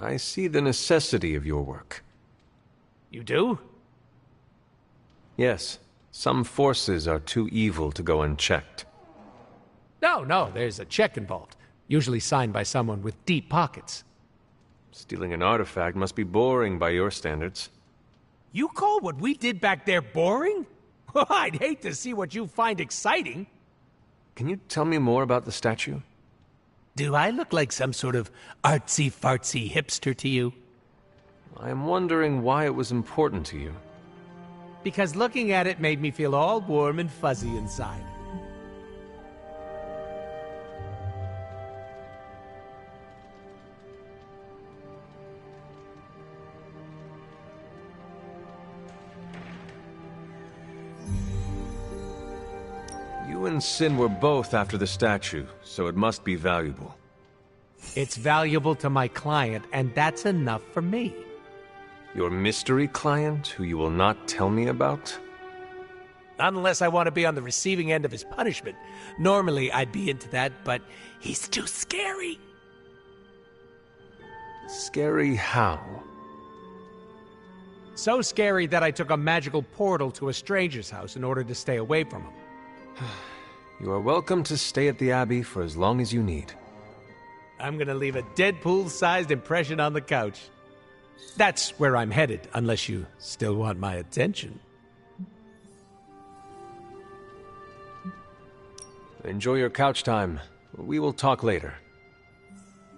I see the necessity of your work. You do? Yes, some forces are too evil to go unchecked. No, there's a check involved. Usually signed by someone with deep pockets. Stealing an artifact must be boring by your standards. You call what we did back there boring? I'd hate to see what you find exciting. Can you tell me more about the statue? Do I look like some sort of artsy-fartsy hipster to you? I am wondering why it was important to you. Because looking at it made me feel all warm and fuzzy inside. You and Sin were both after the statue, so it must be valuable. It's valuable to my client, and that's enough for me. Your mystery client, who you will not tell me about? Not unless I want to be on the receiving end of his punishment. Normally, I'd be into that, but he's too scary. Scary how? So scary that I took a magical portal to a stranger's house in order to stay away from him. You are welcome to stay at the Abbey for as long as you need. I'm gonna leave a Deadpool-sized impression on the couch. That's where I'm headed, unless you still want my attention. Enjoy your couch time. We will talk later.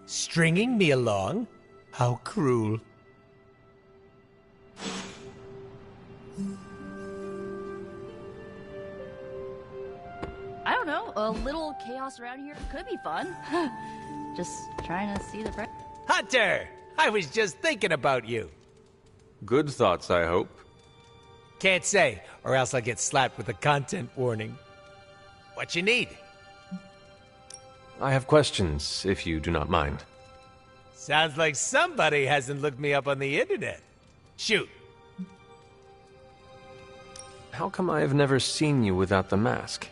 Stringing me along? How cruel. I don't know, a little chaos around here could be fun. Just trying to see the... Hunter! I was just thinking about you. Good thoughts, I hope. Can't say, or else I'll get slapped with a content warning. What you need? I have questions, if you do not mind. Sounds like somebody hasn't looked me up on the internet. Shoot. How come I have never seen you without the mask?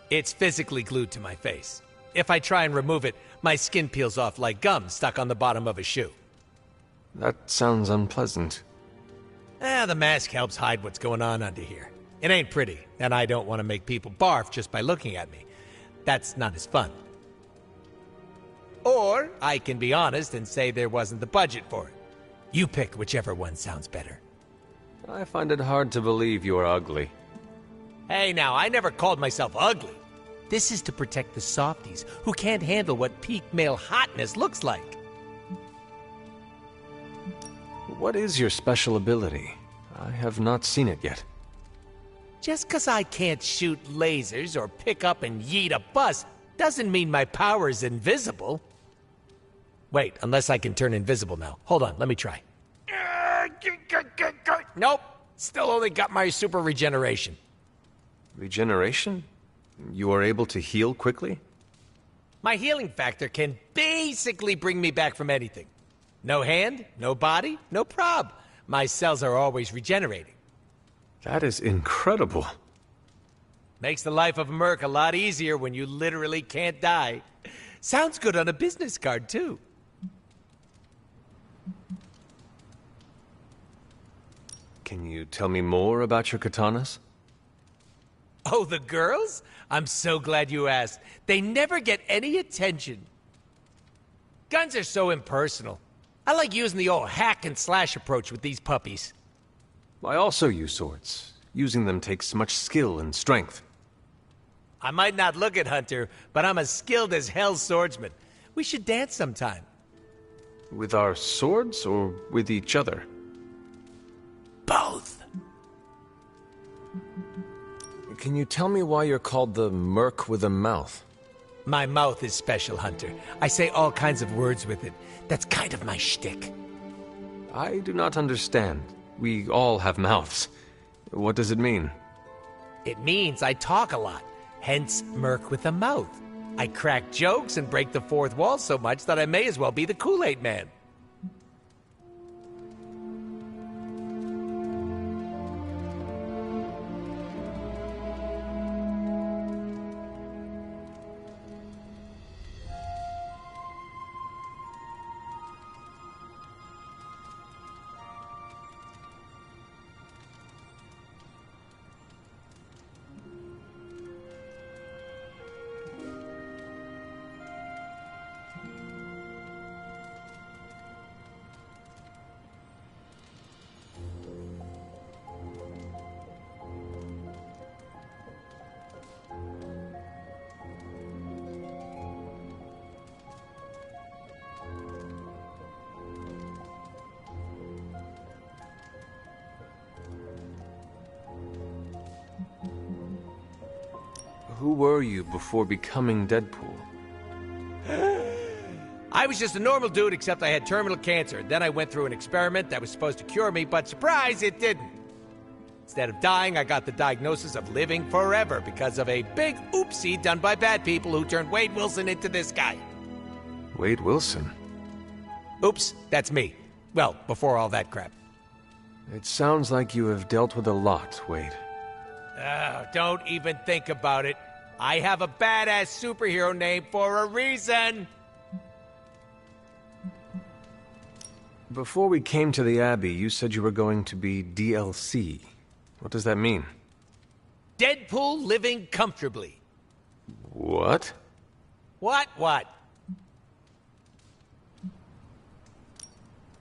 It's physically glued to my face. If I try and remove it, my skin peels off like gum stuck on the bottom of a shoe. That sounds unpleasant. The mask helps hide what's going on under here. It ain't pretty, and I don't want to make people barf just by looking at me. That's not as fun. Or I can be honest and say there wasn't the budget for it. You pick whichever one sounds better. I find it hard to believe you are ugly. Hey now, I never called myself ugly. This is to protect the softies who can't handle what peak male hotness looks like. What is your special ability? I have not seen it yet. Just 'cause I can't shoot lasers or pick up and yeet a bus doesn't mean my power is invisible. Wait, unless I can turn invisible now. Hold on, let me try. Nope, still only got my super regeneration. Regeneration? You are able to heal quickly? My healing factor can basically bring me back from anything. No hand, no body, no prob. My cells are always regenerating. That is incredible. Makes the life of a merc a lot easier when you literally can't die. Sounds good on a business card, too. Can you tell me more about your katanas? Oh, the girls? I'm so glad you asked. They never get any attention. Guns are so impersonal. I like using the old hack and slash approach with these puppies. I also use swords. Using them takes much skill and strength. I might not look it, Hunter, but I'm as skilled as hell's swordsman. We should dance sometime. With our swords or with each other? Both. Can you tell me why you're called the Merc with a Mouth? My mouth is special, Hunter. I say all kinds of words with it. That's kind of my shtick. I do not understand. We all have mouths. What does it mean? It means I talk a lot, hence Merc with a Mouth. I crack jokes and break the fourth wall so much that I may as well be the Kool-Aid Man. Who were you before becoming Deadpool? I was just a normal dude, except I had terminal cancer. Then I went through an experiment that was supposed to cure me, but surprise, it didn't. Instead of dying, I got the diagnosis of living forever because of a big oopsie done by bad people who turned Wade Wilson into this guy. Wade Wilson? Oops, that's me. Well, before all that crap. It sounds like you have dealt with a lot, Wade. Don't even think about it. I have a badass superhero name for a reason. Before we came to the Abbey, you said you were going to be DLC. What does that mean? Deadpool living comfortably. What? What?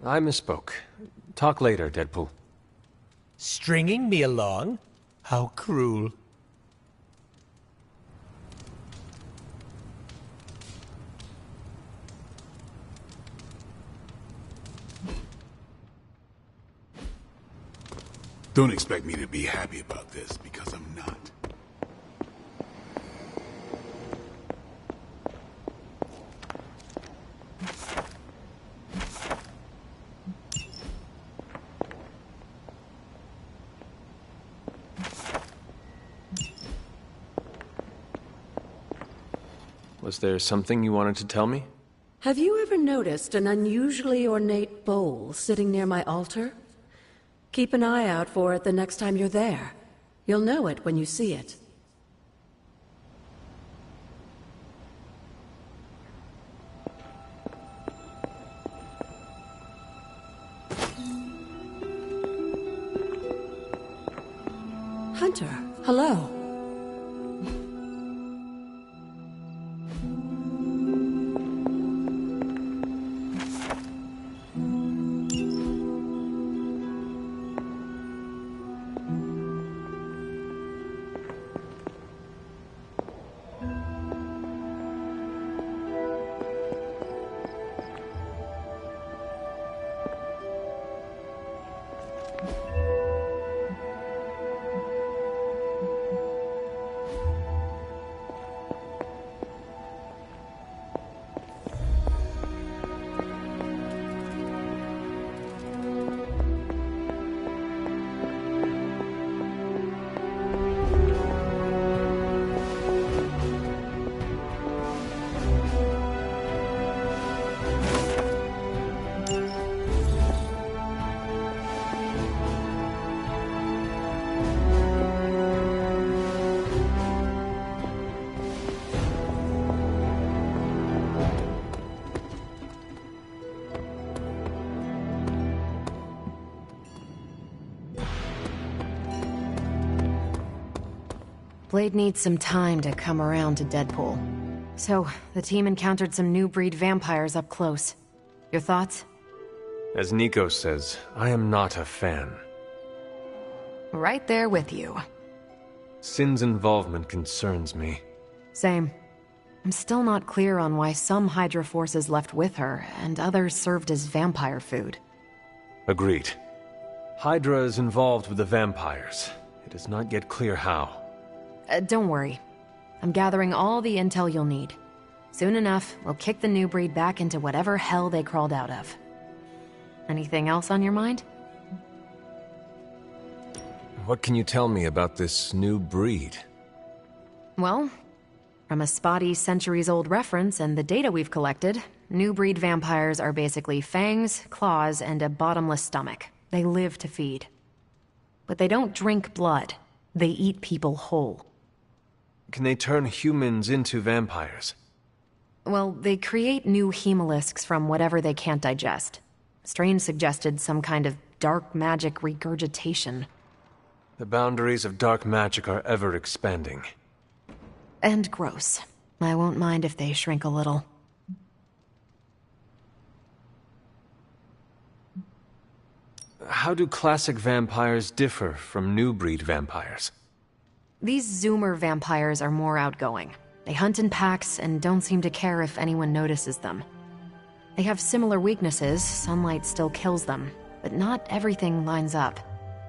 I misspoke. Talk later, Deadpool. Stringing me along? How cruel. Don't expect me to be happy about this, because I'm not. Was there something you wanted to tell me? Have you ever noticed an unusually ornate bowl sitting near my altar? Keep an eye out for it the next time you're there. You'll know it when you see it. Hunter, hello. Blade needs some time to come around to Deadpool. So, the team encountered some new breed vampires up close. Your thoughts? As Nico says, I am not a fan. Right there with you. Sin's involvement concerns me. Same. I'm still not clear on why some Hydra forces left with her, and others served as vampire food. Agreed. Hydra is involved with the vampires. It is not yet clear how. Don't worry. I'm gathering all the intel you'll need. Soon enough, we'll kick the new breed back into whatever hell they crawled out of. Anything else on your mind? What can you tell me about this new breed? Well, from a spotty centuries-old reference and the data we've collected, new breed vampires are basically fangs, claws, and a bottomless stomach. They live to feed. But they don't drink blood. They eat people whole. Can they turn humans into vampires? Well, they create new hemolisks from whatever they can't digest. Strange suggested some kind of dark magic regurgitation. The boundaries of dark magic are ever expanding. And gross. I won't mind if they shrink a little. How do classic vampires differ from new breed vampires? These Zoomer vampires are more outgoing. They hunt in packs and don't seem to care if anyone notices them. They have similar weaknesses, sunlight still kills them, but not everything lines up.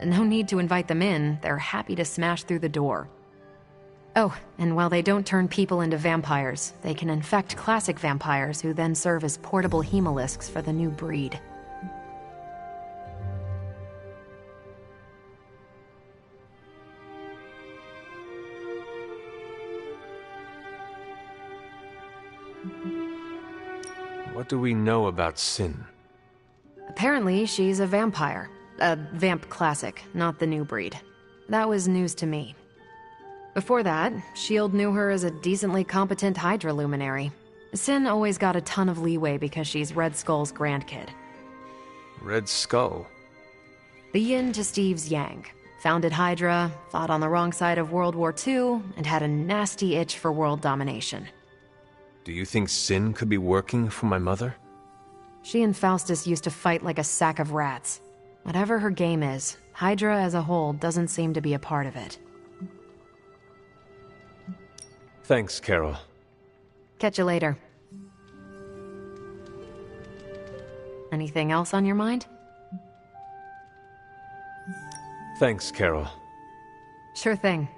No need to invite them in, they're happy to smash through the door. Oh, and while they don't turn people into vampires, they can infect classic vampires who then serve as portable hemolisks for the new breed. What do we know about Sin? Apparently, she's a vampire. A vamp classic, not the new breed. That was news to me. Before that, S.H.I.E.L.D. knew her as a decently competent Hydra luminary. Sin always got a ton of leeway because she's Red Skull's grandkid. Red Skull? The yin to Steve's yang. Founded Hydra, fought on the wrong side of World War II, and had a nasty itch for world domination. Do you think Sin could be working for my mother? She and Faustus used to fight like a sack of rats. Whatever her game is, Hydra as a whole doesn't seem to be a part of it. Thanks, Carol. Catch you later. Anything else on your mind? Thanks, Carol. Sure thing.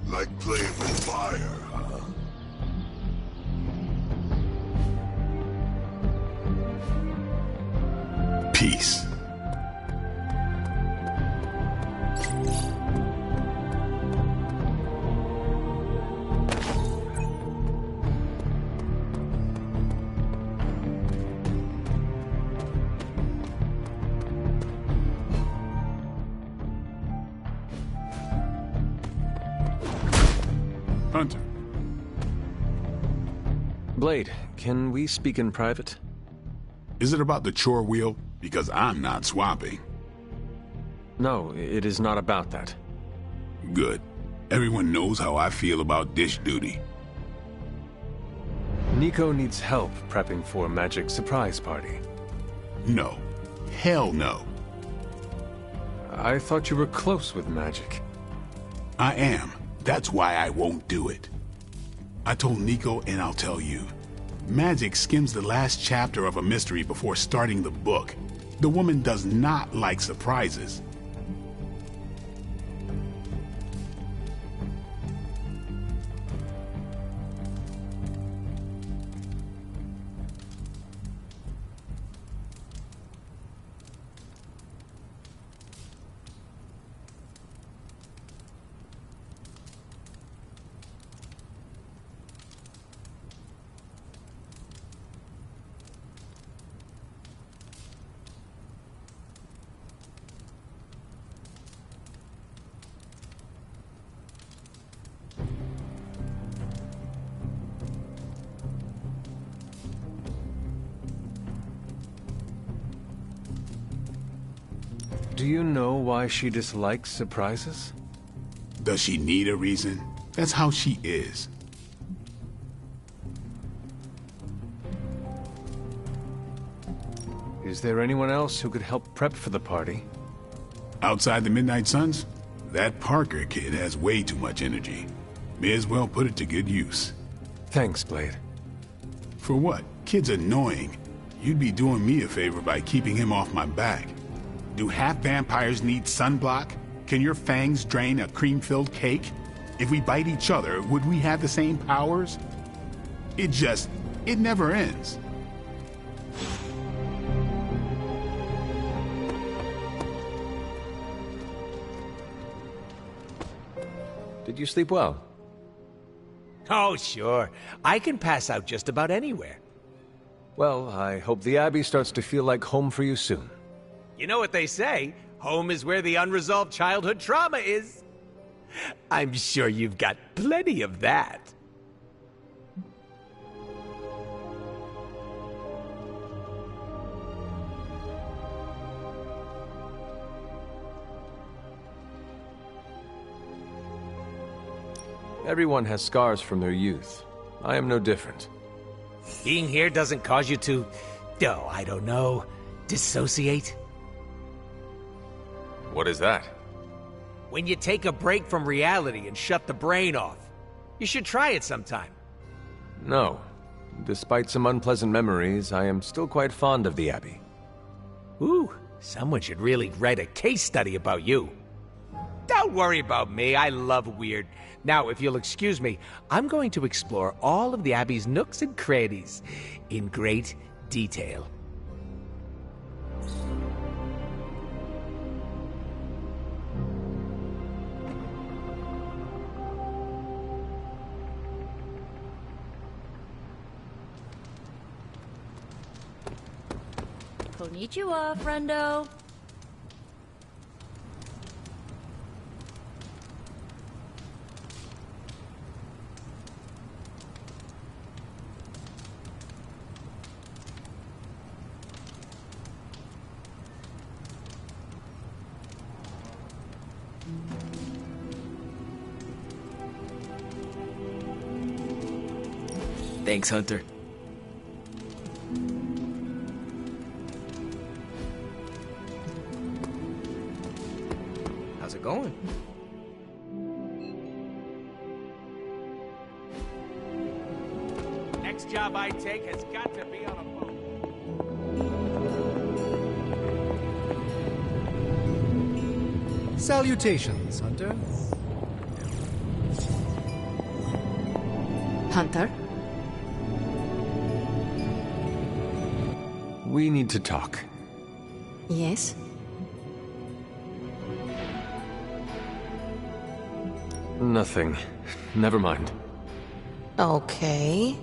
Like playing with fire, huh? Peace. Hunter. Blade, can we speak in private? Is it about the chore wheel? Because I'm not swapping. No, it is not about that. Good. Everyone knows how I feel about dish duty. Nico needs help prepping for a magic surprise party. No. Hell no. I thought you were close with magic. I am. That's why I won't do it. I told Nico, and I'll tell you. Magic skims the last chapter of a mystery before starting the book. The woman does not like surprises. Do you know why she dislikes surprises? Does she need a reason? That's how she is. Is there anyone else who could help prep for the party? Outside the Midnight Suns, that Parker kid has way too much energy. May as well put it to good use. Thanks, Blade. For what? Kid's annoying. You'd be doing me a favor by keeping him off my back. Do half vampires need sunblock? Can your fangs drain a cream-filled cake? If we bite each other, would we have the same powers? It never ends. Did you sleep well? Oh, sure. I can pass out just about anywhere. Well, I hope the Abbey starts to feel like home for you soon. You know what they say, home is where the unresolved childhood trauma is. I'm sure you've got plenty of that. Everyone has scars from their youth. I am no different. Being here doesn't cause you to, oh, I don't know, dissociate? What is that? When you take a break from reality and shut the brain off. You should try it sometime. No. Despite some unpleasant memories, I am still quite fond of the Abbey. Ooh, someone should really write a case study about you. Don't worry about me, I love weird. Now, if you'll excuse me, I'm going to explore all of the Abbey's nooks and crannies in great detail. Konnichiwa, friendo. Thanks, Hunter. How's it going? Next job I take has got to be on a boat. Salutations, Hunter. Hunter? We need to talk. Yes? Nothing. Never mind. Okay.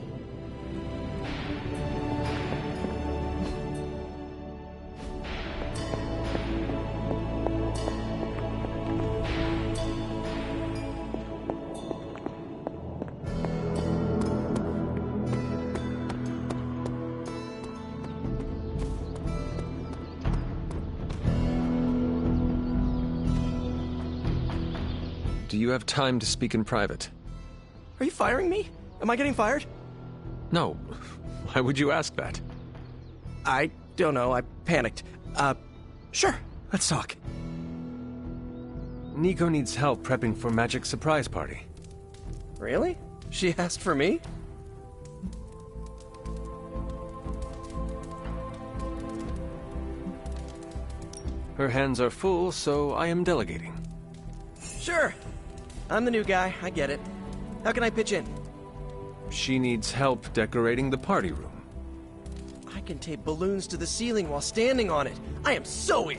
Do you have time to speak in private? Are you firing me? Am I getting fired? No. Why would you ask that? I don't know. I panicked. Sure. Let's talk. Nico needs help prepping for Magic's surprise party. Really? She asked for me? Her hands are full, so I am delegating. Sure. I'm the new guy. I get it. How can I pitch in? She needs help decorating the party room. I can tape balloons to the ceiling while standing on it. I am so in.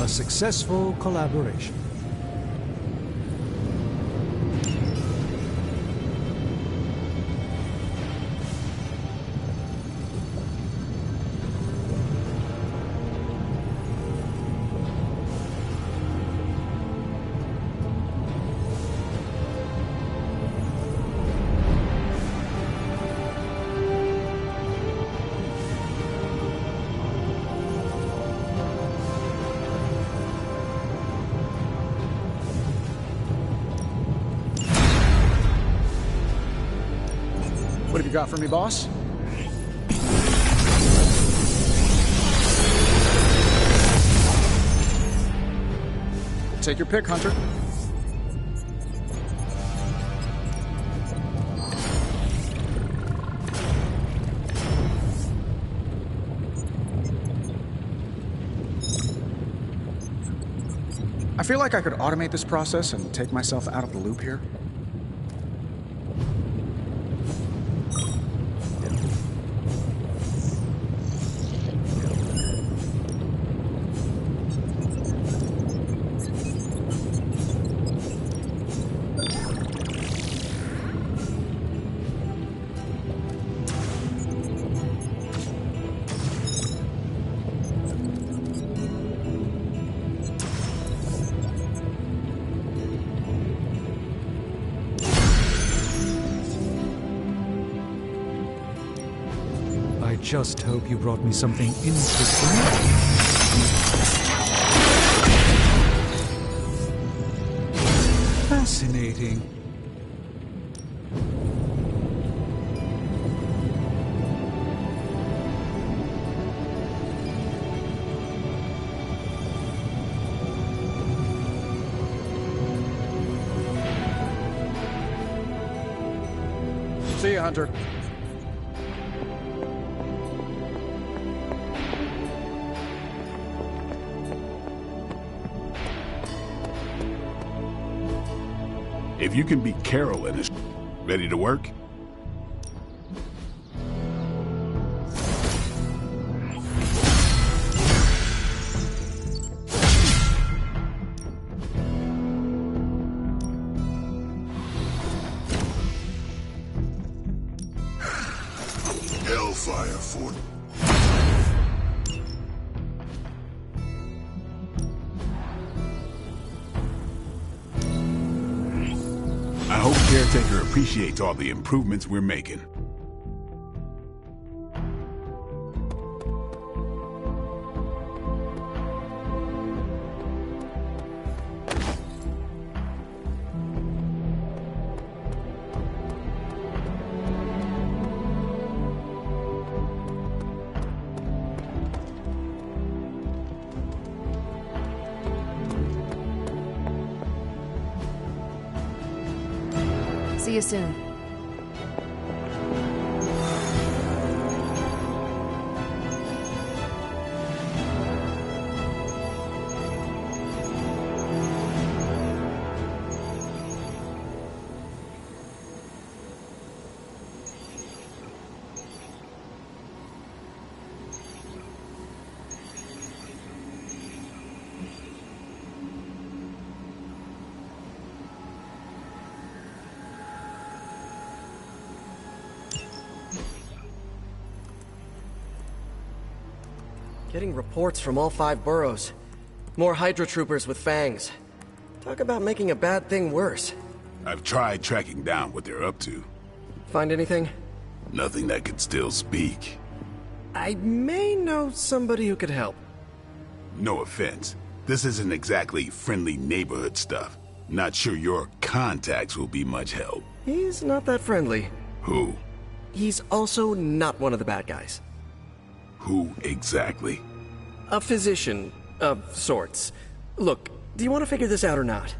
A successful collaboration. What have you got for me, boss? Take your pick, Hunter. I feel like I could automate this process and take myself out of the loop here. I just hope you brought me something interesting. Fascinating. See you, Hunter. If you can beat Carol and is ready to work, Hellfire Fort. I hope Caretaker appreciates all the improvements we're making. See you soon. Getting reports from all 5 boroughs. More Hydra troopers with fangs. Talk about making a bad thing worse. I've tried tracking down what they're up to. Find anything? Nothing that could still speak. I may know somebody who could help. No offense. This isn't exactly friendly neighborhood stuff. Not sure your contacts will be much help. He's not that friendly. Who? He's also not one of the bad guys. Who exactly? A physician of sorts. Look, do you want to figure this out or not?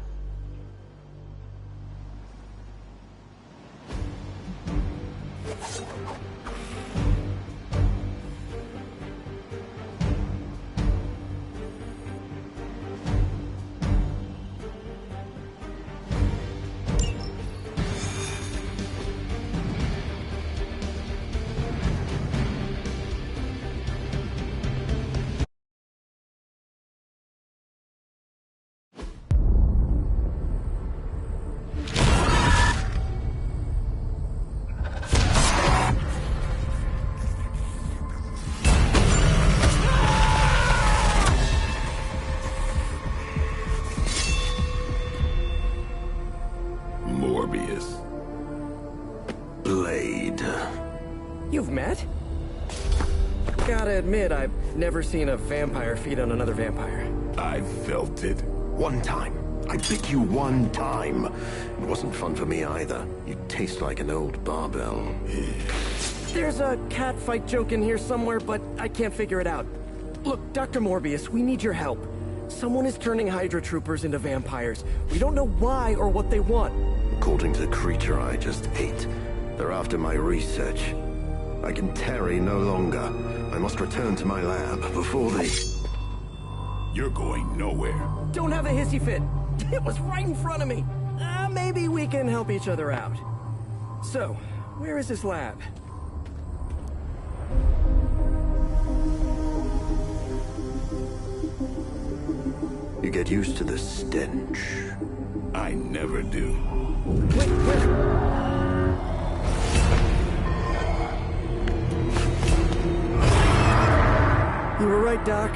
admit I've never seen a vampire feed on another vampire. I felt it. One time. I bit you one time. It wasn't fun for me either. You taste like an old barbell. There's a cat fight joke in here somewhere, but I can't figure it out. Look, Dr. Morbius, we need your help. Someone is turning Hydra troopers into vampires. We don't know why or what they want. According to the creature I just ate, they're after my research. I can tarry no longer. I must return to my lab before they... You're going nowhere. Don't have a hissy fit. It was right in front of me. Maybe we can help each other out. So, where is this lab? You get used to the stench. I never do. Wait, where? You were right, Doc.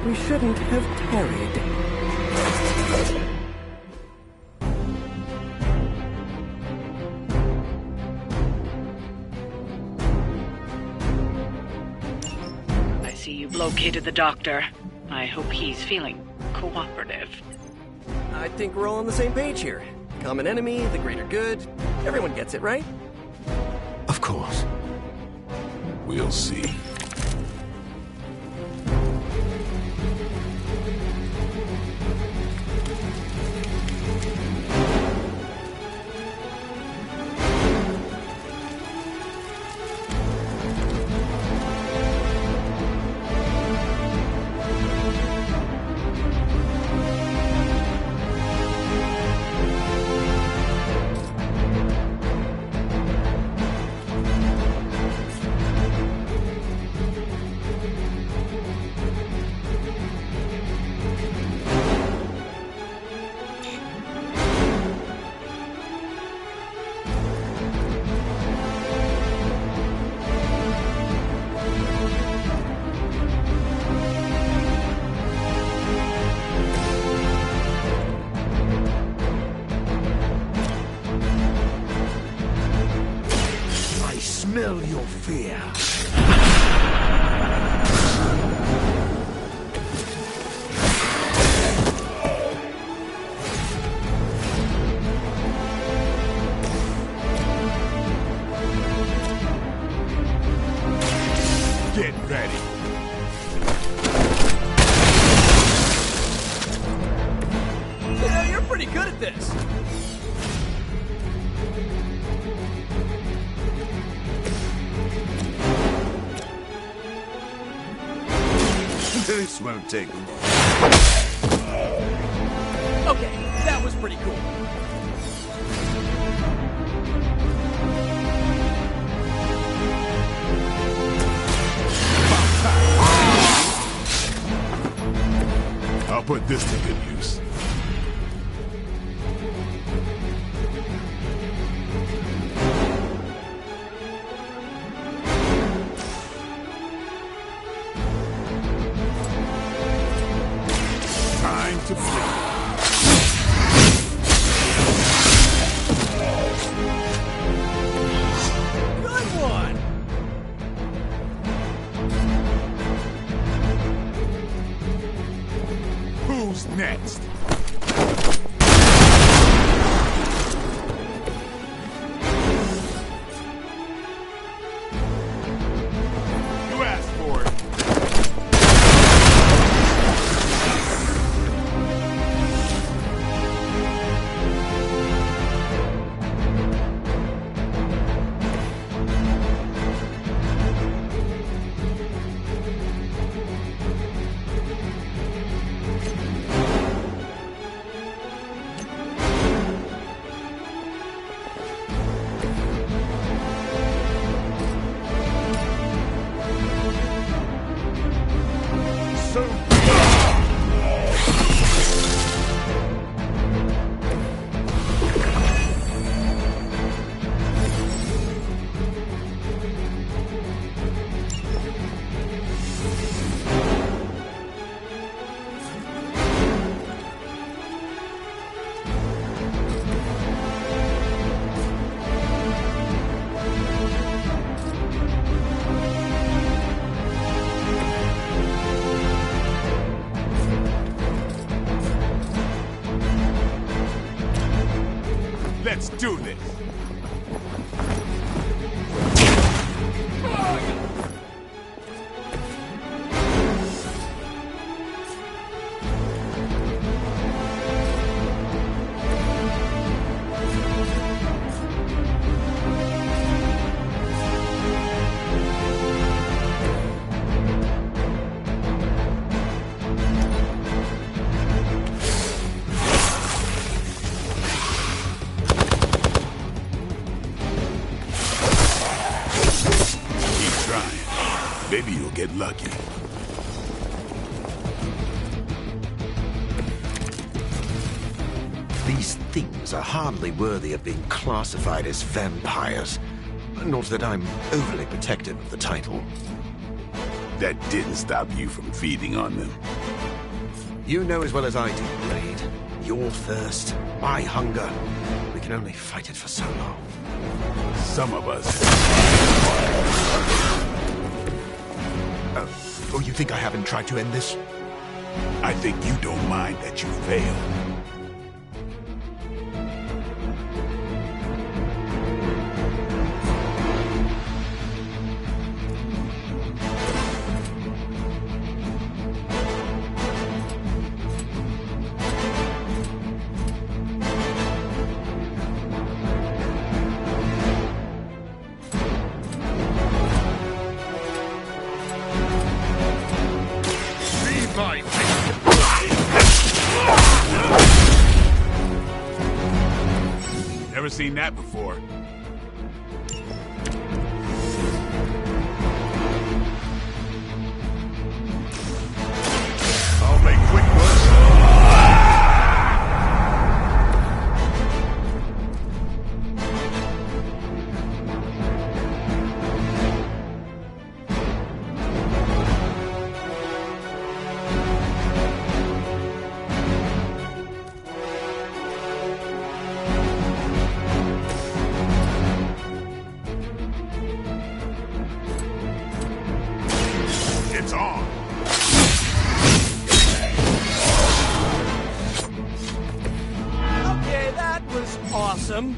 We shouldn't have tarried. I see you've located the doctor. I hope he's feeling cooperative. I think we're all on the same page here. Common enemy, the greater good. Everyone gets it, right? Of course. We'll see. Smell your fear. Get ready. Yeah, you're pretty good at this. This won't take long. Okay, that was pretty cool. I'll put this to good use. Time to play. Good one! Who's next? You asked for it. These things are hardly worthy of being classified as vampires. Not that I'm overly protective of the title. That didn't stop you from feeding on them. You know as well as I do, Blade. Your thirst, my hunger. We can only fight it for so long. Some of us. Oh, you think I haven't tried to end this? I think you don't mind that you failed. Never seen that before. I'll make quick work. It's on. Okay, that was awesome.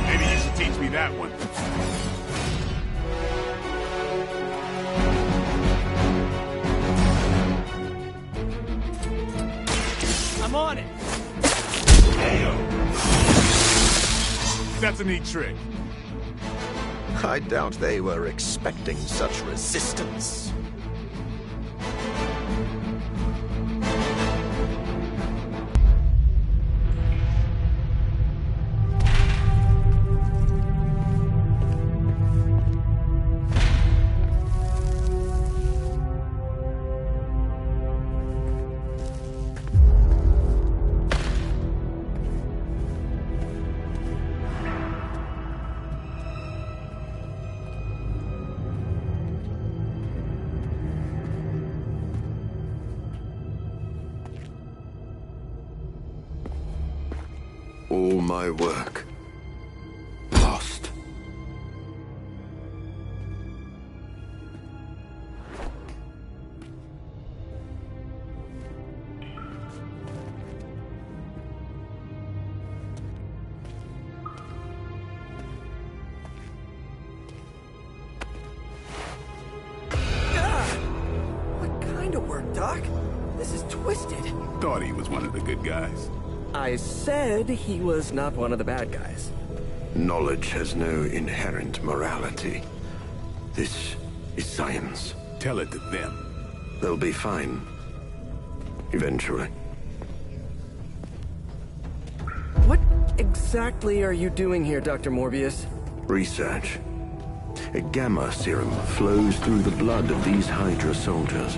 Maybe you should teach me that one. I'm on it. That's a neat trick. I doubt they were expecting such resistance. All my work lost. What kind of work, Doc? This is twisted. Thought he was one of the good guys. I said he was not one of the bad guys. Knowledge has no inherent morality. This is science. Tell it to them. They'll be fine. Eventually. What exactly are you doing here, Dr. Morbius? Research. A gamma serum flows through the blood of these Hydra soldiers,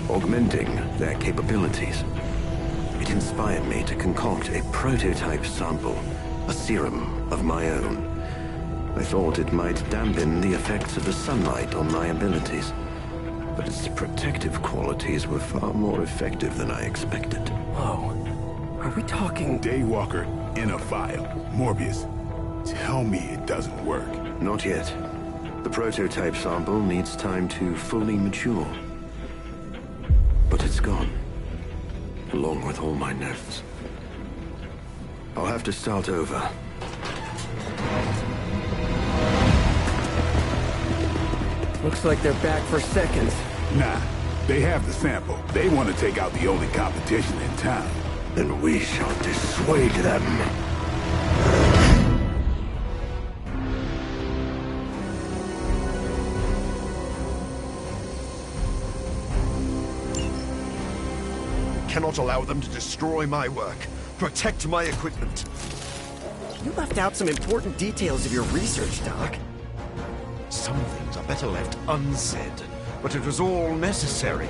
augmenting their capabilities. It inspired me to concoct a prototype sample, a serum of my own. I thought it might dampen the effects of the sunlight on my abilities, but its protective qualities were far more effective than I expected. Whoa. Are we talking... Daywalker in a vial. Morbius, tell me it doesn't work. Not yet. The prototype sample needs time to fully mature. But it's gone. Long wrong with all my notes? I'll have to start over. Looks like they're back for seconds. Nah, they have the sample. They want to take out the only competition in town. Then we shall dissuade them. Cannot allow them to destroy my work. Protect my equipment. You left out some important details of your research, Doc. Some things are better left unsaid, but it was all necessary.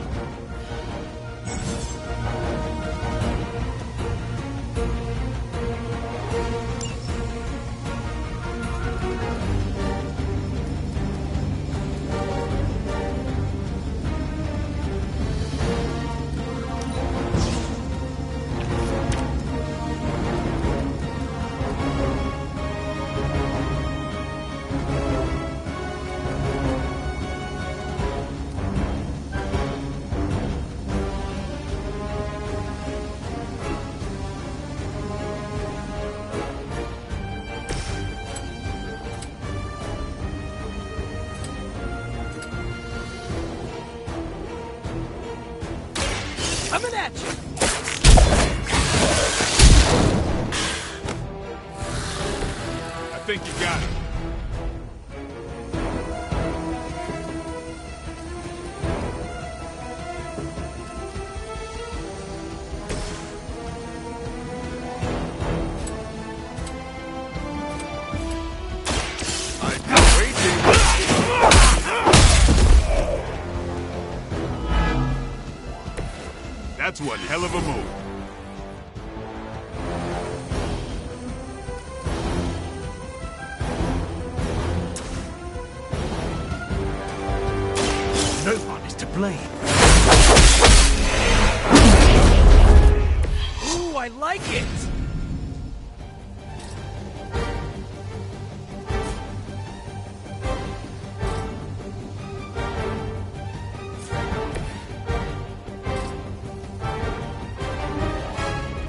Coming at you! I think you got it. That's one hell of a move. No one is to blame. Ooh, I like it!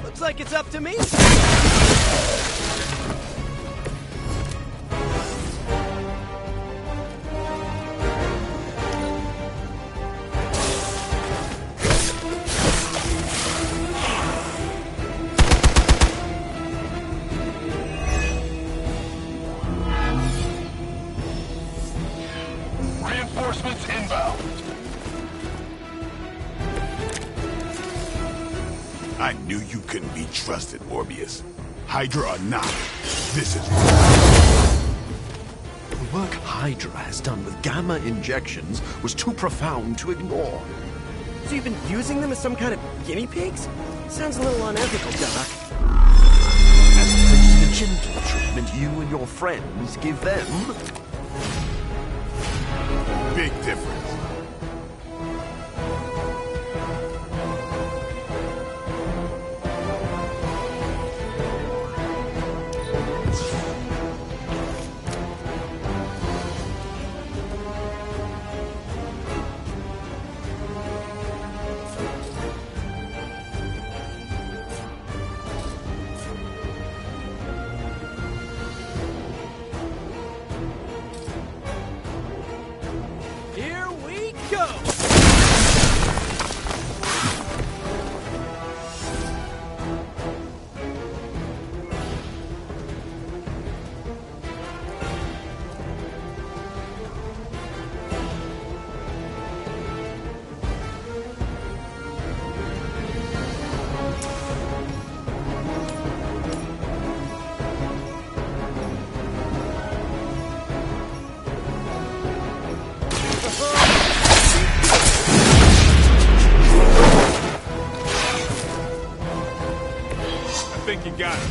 Looks like it's up to me. Reinforcements inbound. I knew you couldn't be trusted, Morbius. Hydra or not, this is... The work Hydra has done with gamma injections was too profound to ignore. So you've been using them as some kind of guinea pigs? Sounds a little unethical, Doc. As opposed to the gentle treatment you and your friends give them. Big difference. Here we go! I think you got it.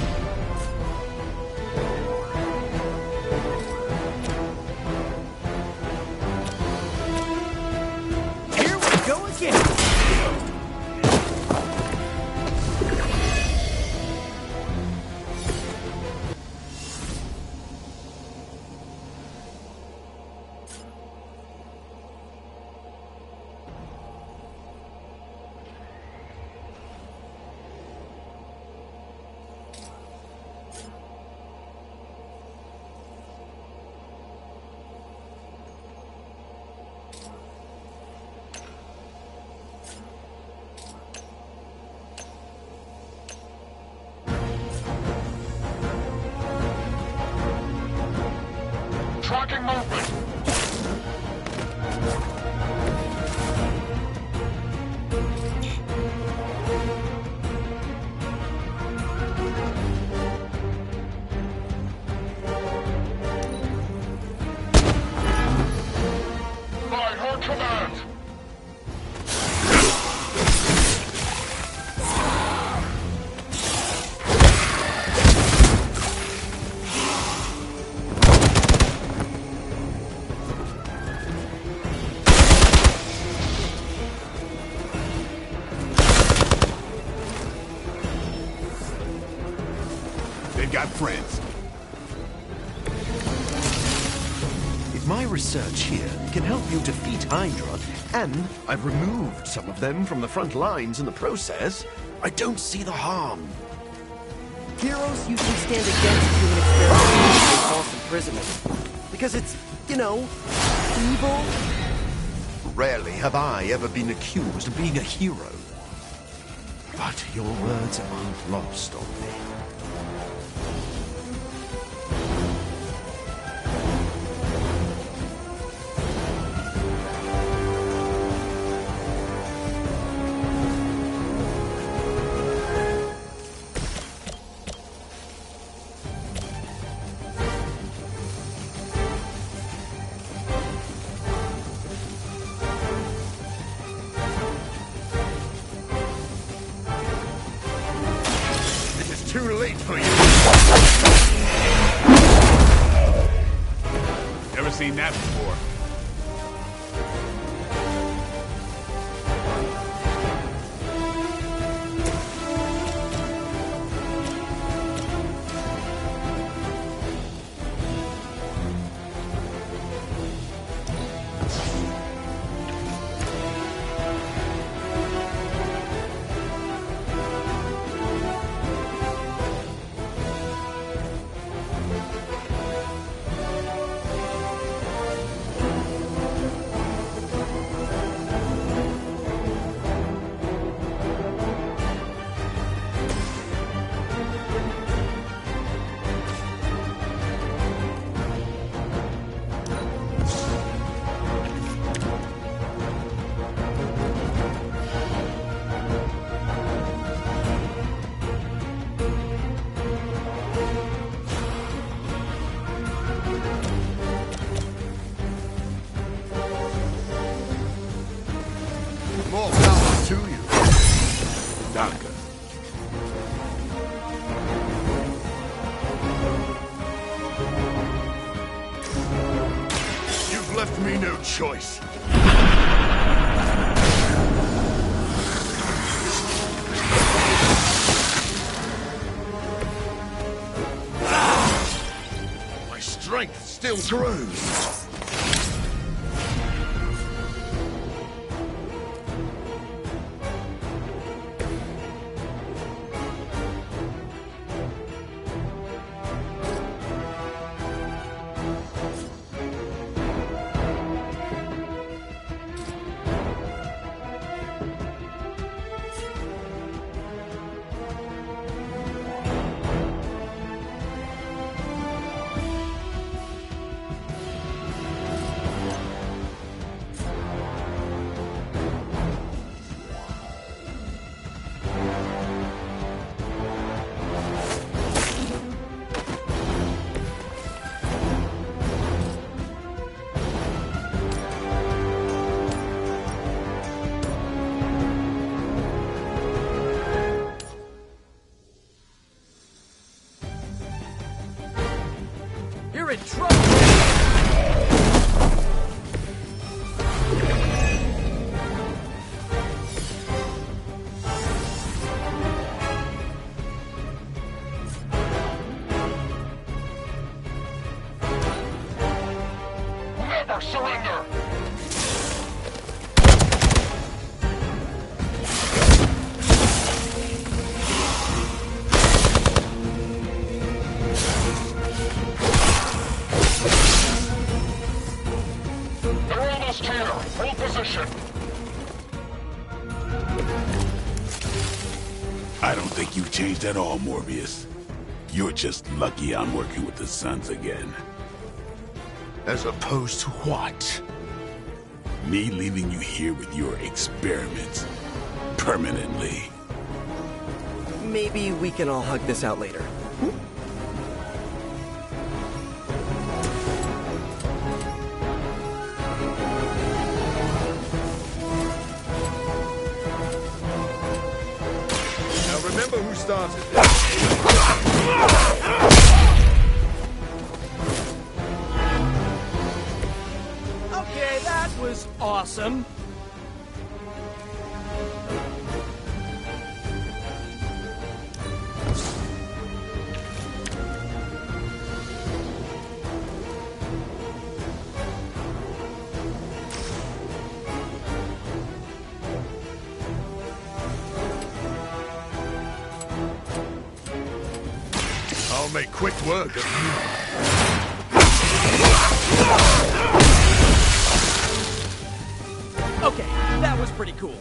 Here we go again! They've got friends. If my research here can help you defeat Hydra, and I've removed some of them from the front lines in the process, I don't see the harm. Heroes usually stand against human experiments and false imprisonment. Because it's, you know, evil. Rarely have I ever been accused of being a hero. But your words aren't lost on me. Too late for you. Never seen that before. More power to you. Danke. You've left me no choice. My strength still grows. You're in trouble! Never surrender! Hold position. I don't think you've changed at all, Morbius. You're just lucky I'm working with the Suns again. As opposed to what? Me leaving you here with your experiments. Permanently. Maybe we can all hug this out later. Remember who started Okay, that was awesome. I'll make quick work of you. Okay, that was pretty cool.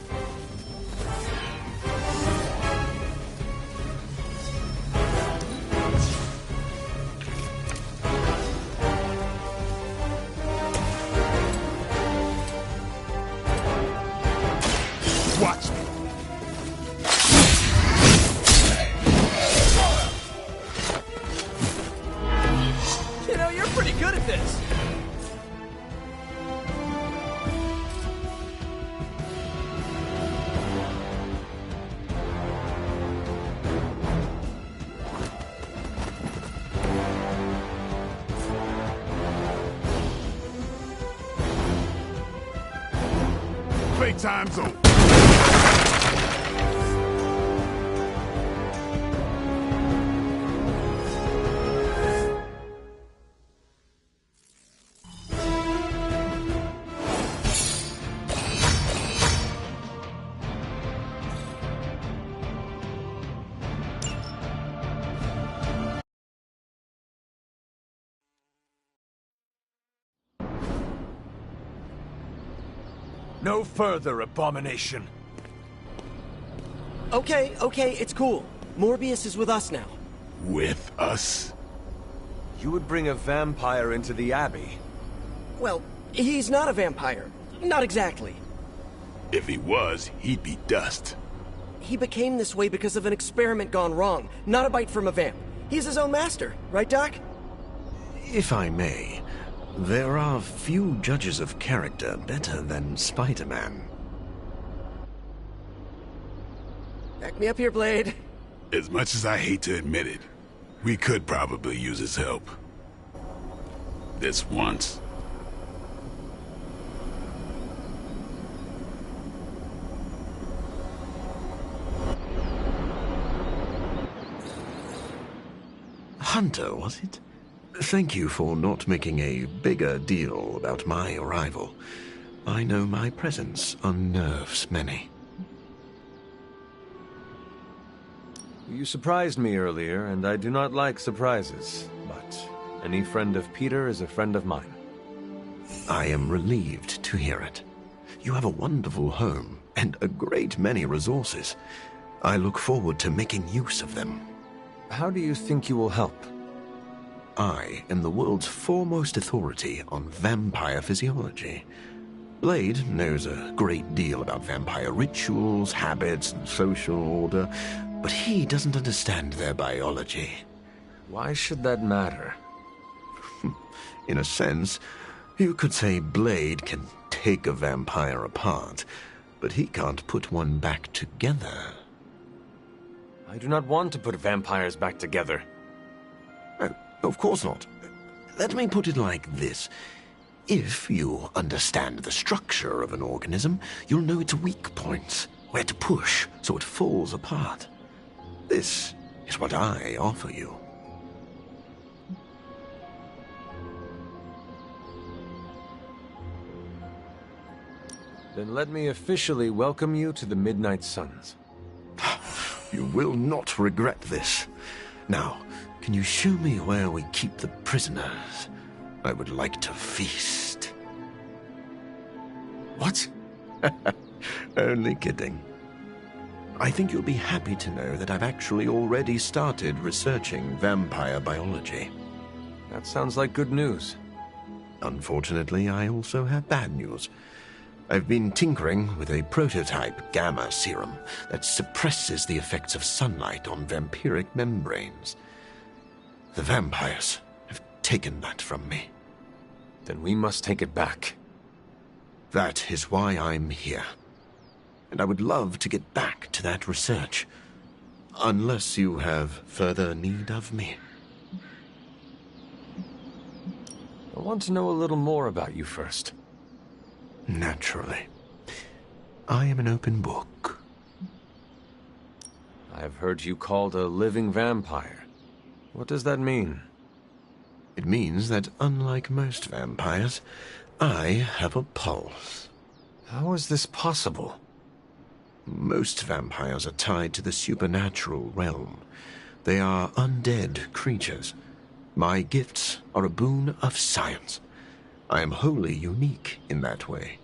Watch me. You know, you're pretty good at this. Playtime's over. No further abomination. Okay, it's cool. Morbius is with us now. With us? You would bring a vampire into the Abbey? Well, he's not a vampire. Not exactly. If he was, he'd be dust. He became this way because of an experiment gone wrong, not a bite from a vamp. He's his own master, right, Doc? If I may, there are few judges of character better than Spider-Man. Back me up here, Blade. As much as I hate to admit it, we could probably use his help. This once. Hunter, was it? Thank you for not making a bigger deal about my arrival. I know my presence unnerves many. You surprised me earlier, and I do not like surprises, but any friend of Peter is a friend of mine. I am relieved to hear it. You have a wonderful home, and a great many resources. I look forward to making use of them. How do you think you will help? I am the world's foremost authority on vampire physiology. Blade knows a great deal about vampire rituals, habits, and social order, but he doesn't understand their biology. Why should that matter? In a sense, you could say Blade can take a vampire apart, but he can't put one back together. I do not want to put vampires back together. Of course not. Let me put it like this. If you understand the structure of an organism, you'll know its weak points, where to push so it falls apart. This is what I offer you. Then let me officially welcome you to the Midnight Suns. You will not regret this. Now, can you show me where we keep the prisoners? I would like to feast. What? Only kidding. I think you'll be happy to know that I've actually already started researching vampire biology. That sounds like good news. Unfortunately, I also have bad news. I've been tinkering with a prototype gamma serum that suppresses the effects of sunlight on vampiric membranes. The vampires have taken that from me. Then we must take it back. That is why I'm here. And I would love to get back to that research. Unless you have further need of me. I want to know a little more about you first. Naturally. I am an open book. I have heard you called a living vampire. What does that mean? It means that unlike most vampires, I have a pulse. How is this possible? Most vampires are tied to the supernatural realm. They are undead creatures. My gifts are a boon of science. I am wholly unique in that way.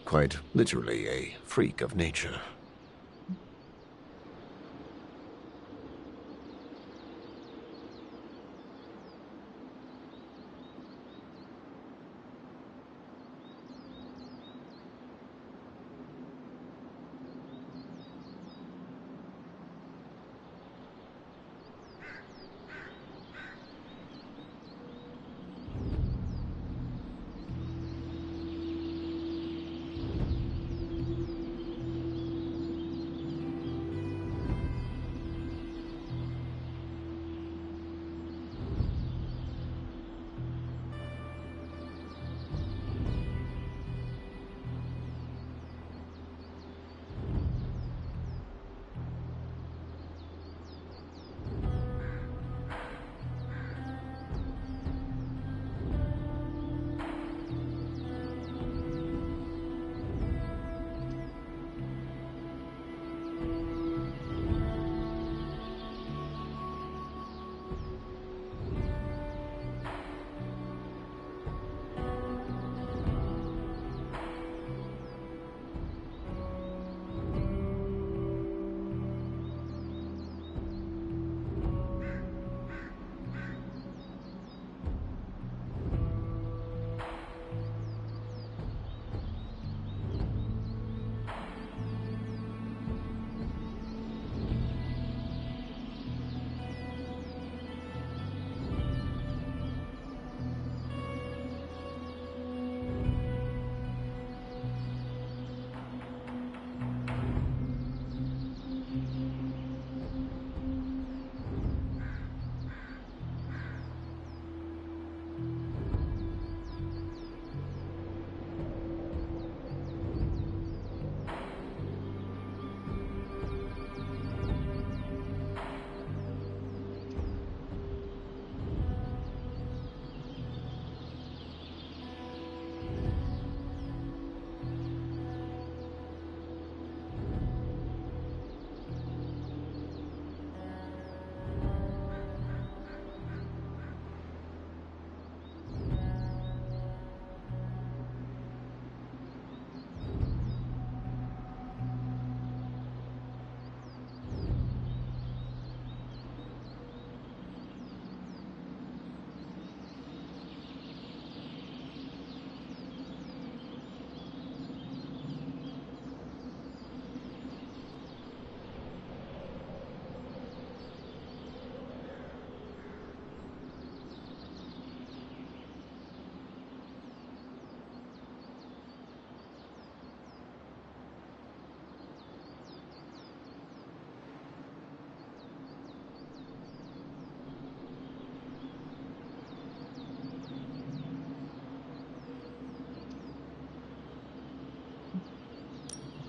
Quite literally a freak of nature.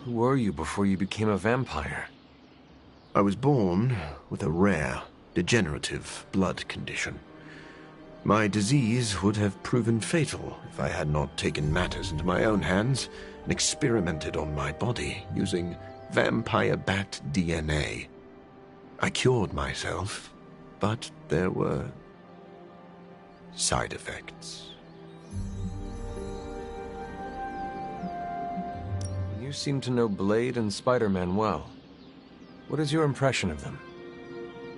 Who were you before you became a vampire? I was born with a rare, degenerative blood condition. My disease would have proven fatal if I had not taken matters into my own hands and experimented on my body using vampire bat DNA. I cured myself, but there were side effects. You seem to know Blade and Spider-Man well. What is your impression of them?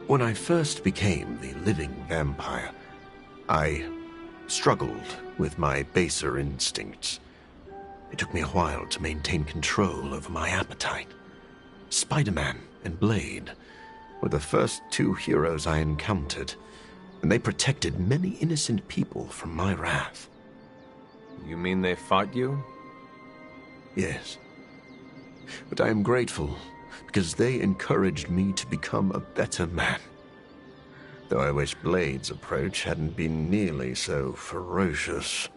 When I first became the living vampire, I struggled with my baser instincts. It took me a while to maintain control over my appetite. Spider-Man and Blade were the first two heroes I encountered, and they protected many innocent people from my wrath. You mean they fought you? Yes. But I am grateful, because they encouraged me to become a better man. Though I wish Blade's approach hadn't been nearly so ferocious.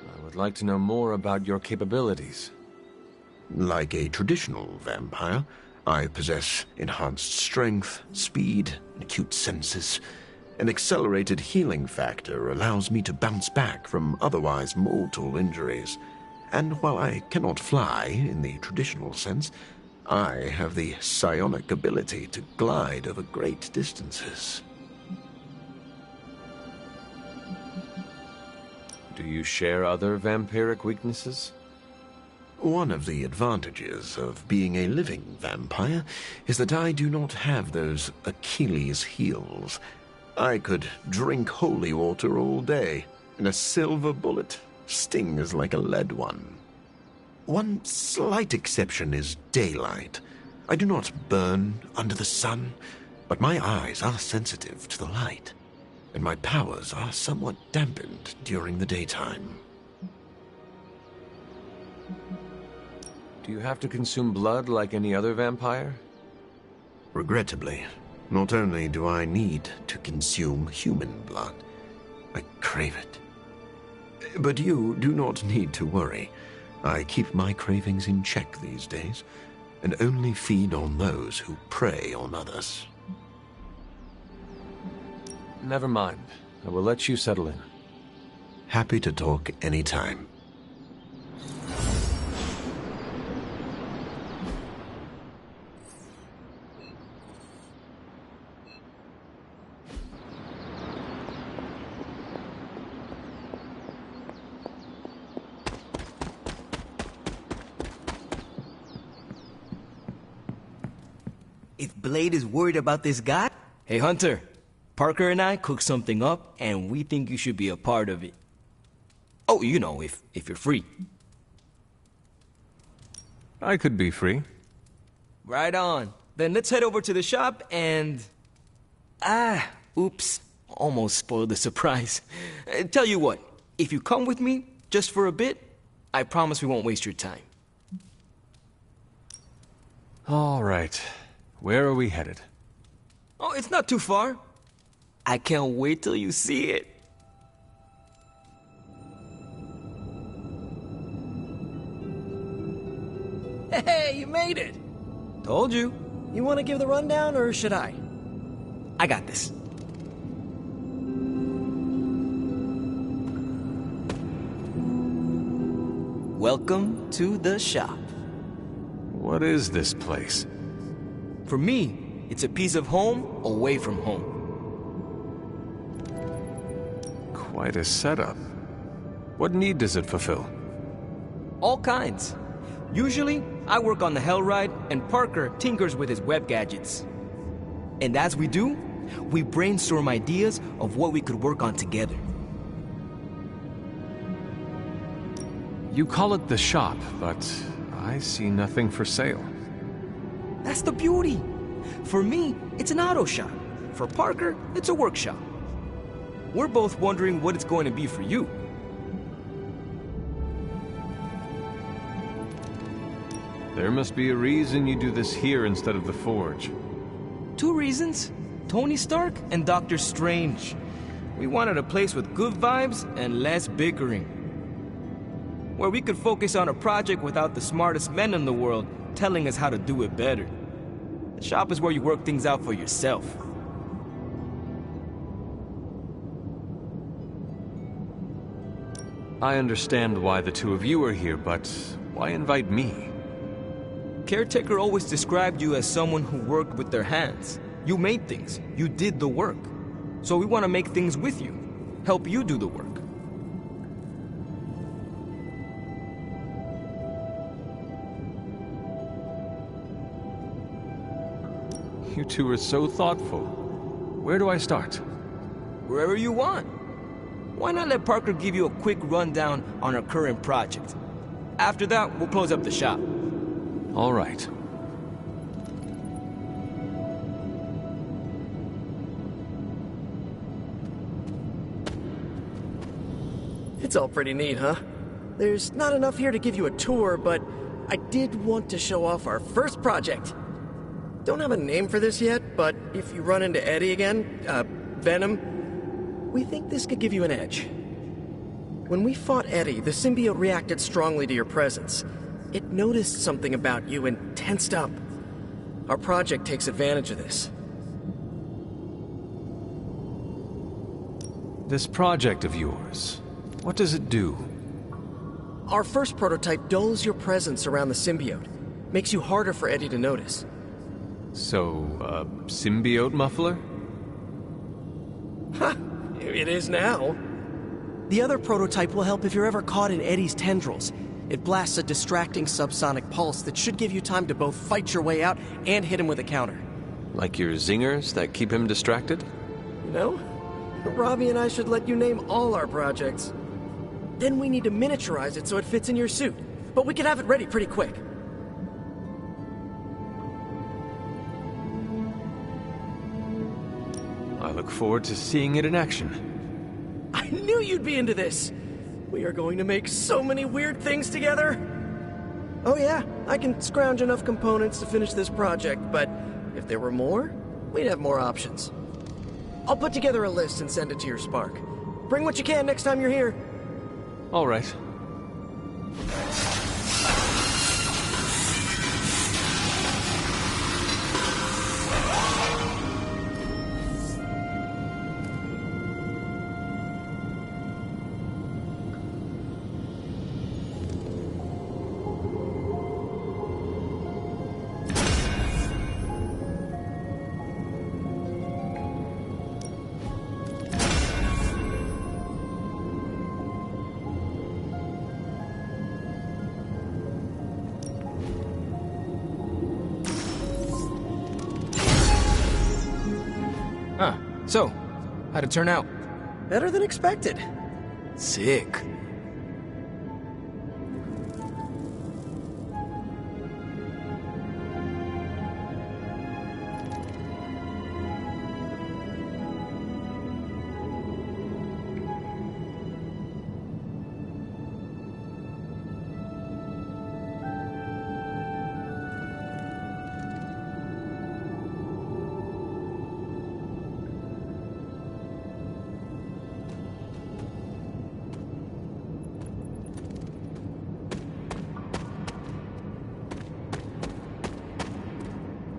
I would like to know more about your capabilities. Like a traditional vampire, I possess enhanced strength, speed, and acute senses. An accelerated healing factor allows me to bounce back from otherwise mortal injuries, And while I cannot fly in the traditional sense, I have the psionic ability to glide over great distances. Do you share other vampiric weaknesses? One of the advantages of being a living vampire is that I do not have those Achilles heels. I could drink holy water all day, and a silver bullet stings like a lead one. One slight exception is daylight. I do not burn under the sun, but my eyes are sensitive to the light, and my powers are somewhat dampened during the daytime. Do you have to consume blood like any other vampire? Regrettably, not only do I need to consume human blood, I crave it. But you do not need to worry. I keep my cravings in check these days, and only feed on those who prey on others. Never mind. I will let you settle in. Happy to talk anytime. If Blade is worried about this guy... Hey, Hunter. Parker and I cooked something up, and we think you should be a part of it. Oh, you know, if you're free. I could be free. Right on. Then let's head over to the shop and... oops. Almost spoiled the surprise. Tell you what, if you come with me, just for a bit, I promise we won't waste your time. All right. Where are we headed? Oh, it's not too far. I can't wait till you see it. Hey, you made it! Told you. You want to give the rundown, or should I? I got this. Welcome to the shop. What is this place? For me, it's a piece of home away from home. Quite a setup. What need does it fulfill? All kinds. Usually, I work on the Hellride, and Parker tinkers with his web gadgets. And as we do, we brainstorm ideas of what we could work on together. You call it the shop, but I see nothing for sale. That's the beauty. For me, it's an auto shop. For Parker, it's a workshop. We're both wondering what it's going to be for you. There must be a reason you do this here instead of the Forge. 2 reasons. Tony Stark and Doctor Strange. We wanted a place with good vibes and less bickering. Where we could focus on a project without the smartest men in the world telling us how to do it better. The shop is where you work things out for yourself. I understand why the two of you are here, but why invite me? Caretaker always described you as someone who worked with their hands. You made things. You did the work. So we want to make things with you. Help you do the work. You two are so thoughtful. Where do I start? Wherever you want. Why not let Parker give you a quick rundown on our current project? After that, we'll close up the shop. All right. It's all pretty neat, huh? There's not enough here to give you a tour, but I did want to show off our first project. Don't have a name for this yet, but if you run into Eddie again, Venom, we think this could give you an edge. When we fought Eddie, the symbiote reacted strongly to your presence. It noticed something about you and tensed up. Our project takes advantage of this. This project of yours, what does it do? Our first prototype dulls your presence around the symbiote. Makes you harder for Eddie to notice. So, symbiote muffler? Ha! It is now. The other prototype will help if you're ever caught in Eddie's tendrils. It blasts a distracting subsonic pulse that should give you time to both fight your way out and hit him with a counter. Like your zingers that keep him distracted? You know, Robbie and I should let you name all our projects. Then we need to miniaturize it so it fits in your suit. But we can have it ready pretty quick. I look forward to seeing it in action. I knew you'd be into this! We are going to make so many weird things together! Oh yeah, I can scrounge enough components to finish this project, but if there were more, we'd have more options. I'll put together a list and send it to your Spark. Bring what you can next time you're here. All right. So, how'd it turn out? Better than expected. Sick.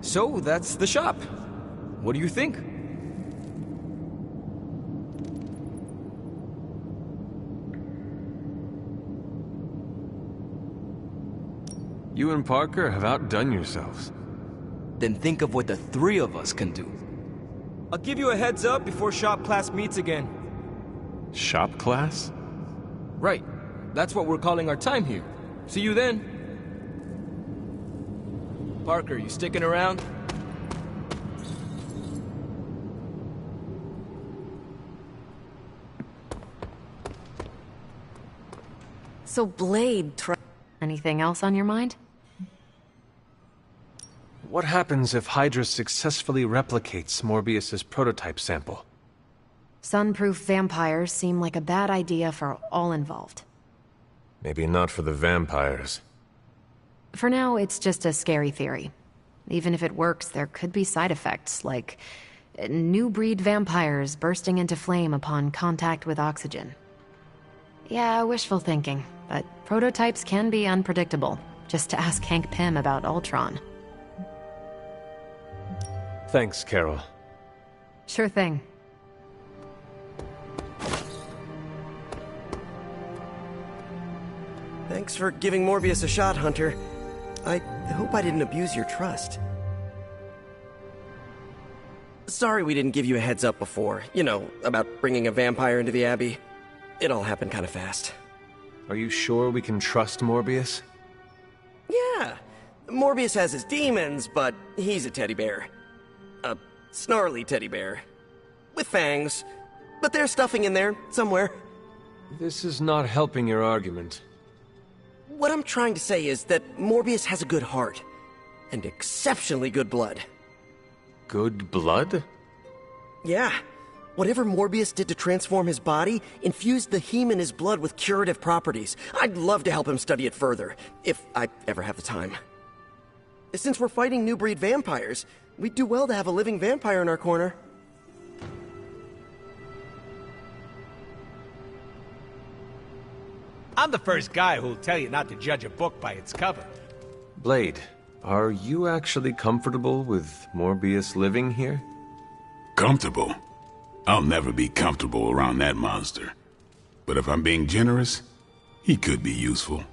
So, that's the shop. What do you think? You and Parker have outdone yourselves. Then think of what the three of us can do. I'll give you a heads up before shop class meets again. Shop class? Right. That's what we're calling our time here. See you then. Parker, you sticking around? So Blade Anything else on your mind? What happens if Hydra successfully replicates Morbius's prototype sample? Sunproof vampires seem like a bad idea for all involved. Maybe not for the vampires. For now, it's just a scary theory. Even if it works, there could be side effects, like new breed vampires bursting into flame upon contact with oxygen. Yeah, wishful thinking, but prototypes can be unpredictable. Just ask Hank Pym about Ultron. Thanks, Carol. Sure thing. Thanks for giving Morbius a shot, Hunter. I hope I didn't abuse your trust. Sorry we didn't give you a heads up before. You know, about bringing a vampire into the Abbey. It all happened kind of fast. Are you sure we can trust Morbius? Yeah. Morbius has his demons, but he's a teddy bear. A snarly teddy bear. With fangs. But there's stuffing in there, somewhere. This is not helping your argument. What I'm trying to say is that Morbius has a good heart. And exceptionally good blood. Good blood? Yeah. Whatever Morbius did to transform his body infused the heme in his blood with curative properties. I'd love to help him study it further, if I ever have the time. Since we're fighting new breed vampires, we'd do well to have a living vampire in our corner. I'm the first guy who'll tell you not to judge a book by its cover. Blade, are you actually comfortable with Morbius living here? Comfortable? I'll never be comfortable around that monster. But if I'm being generous, He could be useful.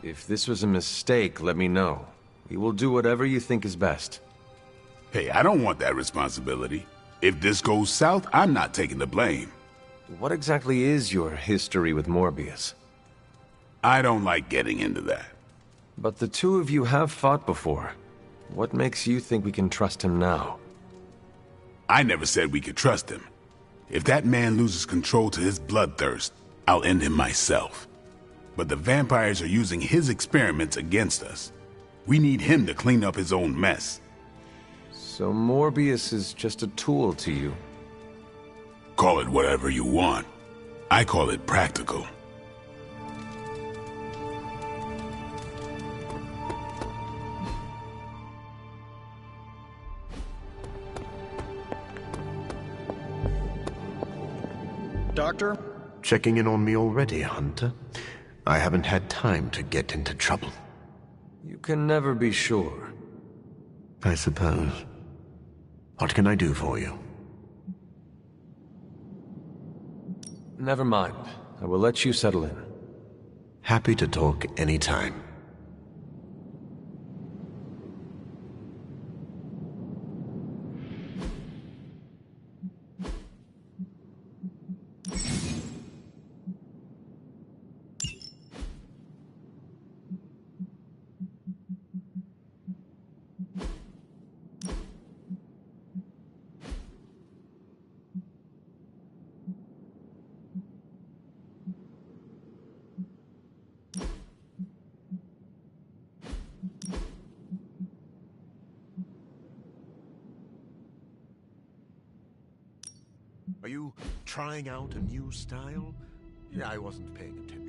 If this was a mistake, let me know. We will do whatever you think is best. Hey, I don't want that responsibility. If this goes south, I'm not taking the blame. What exactly is your history with Morbius? I don't like getting into that. But the two of you have fought before. What makes you think we can trust him now? I never said we could trust him. If that man loses control to his bloodthirst, I'll end him myself. But the vampires are using his experiments against us. We need him to clean up his own mess. So Morbius is just a tool to you? Call it whatever you want. I call it practical. Doctor? Checking in on me already, Hunter? I haven't had time to get into trouble. You can never be sure. I suppose. What can I do for you? Never mind. I will let you settle in. Happy to talk anytime. Are you trying out a new style? Yeah, I wasn't paying attention.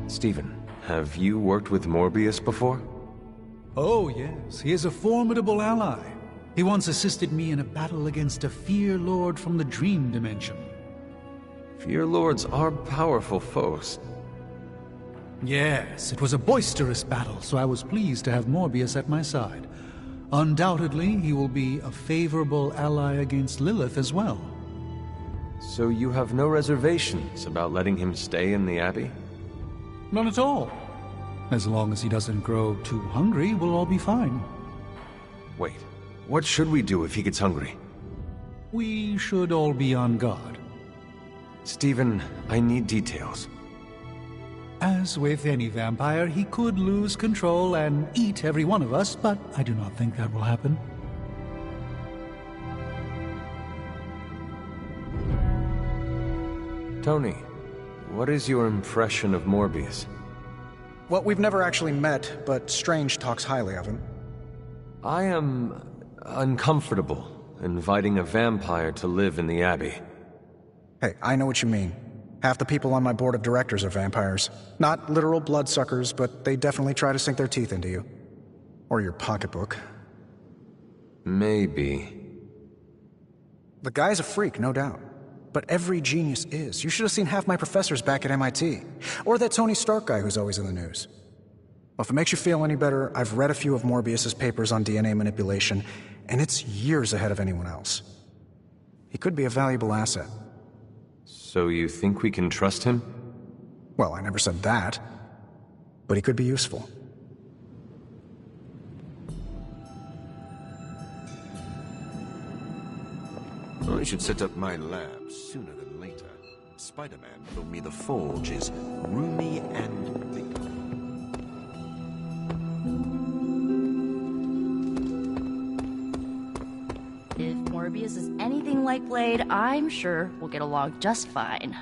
Stephen, have you worked with Morbius before? Oh, yes. He is a formidable ally. He once assisted me in a battle against a Fear Lord from the Dream Dimension. Fear Lords are powerful foes. Yes, it was a boisterous battle, so I was pleased to have Morbius at my side. Undoubtedly, he will be a favorable ally against Lilith as well. So you have no reservations about letting him stay in the Abbey? None at all. As long as he doesn't grow too hungry, we'll all be fine. Wait, what should we do if he gets hungry? We should all be on guard. Stephen, I need details. As with any vampire, he could lose control and eat every one of us, but I do not think that will happen. Tony, what is your impression of Morbius? Well, we've never actually met, but Strange talks highly of him. I am uncomfortable inviting a vampire to live in the Abbey. Hey, I know what you mean. Half the people on my board of directors are vampires. Not literal bloodsuckers, but they definitely try to sink their teeth into you. Or your pocketbook. Maybe. The guy's a freak, no doubt. But every genius is. You should have seen half my professors back at MIT. Or that Tony Stark guy who's always in the news. Well, if it makes you feel any better, I've read a few of Morbius's papers on DNA manipulation, and it's years ahead of anyone else. He could be a valuable asset. So you think we can trust him? Well, I never said that. But he could be useful. I should set up my lab sooner than later. Spider-Man told me the Forge is roomy and big. If Morbius is anything like Blade, I'm sure we'll get along just fine.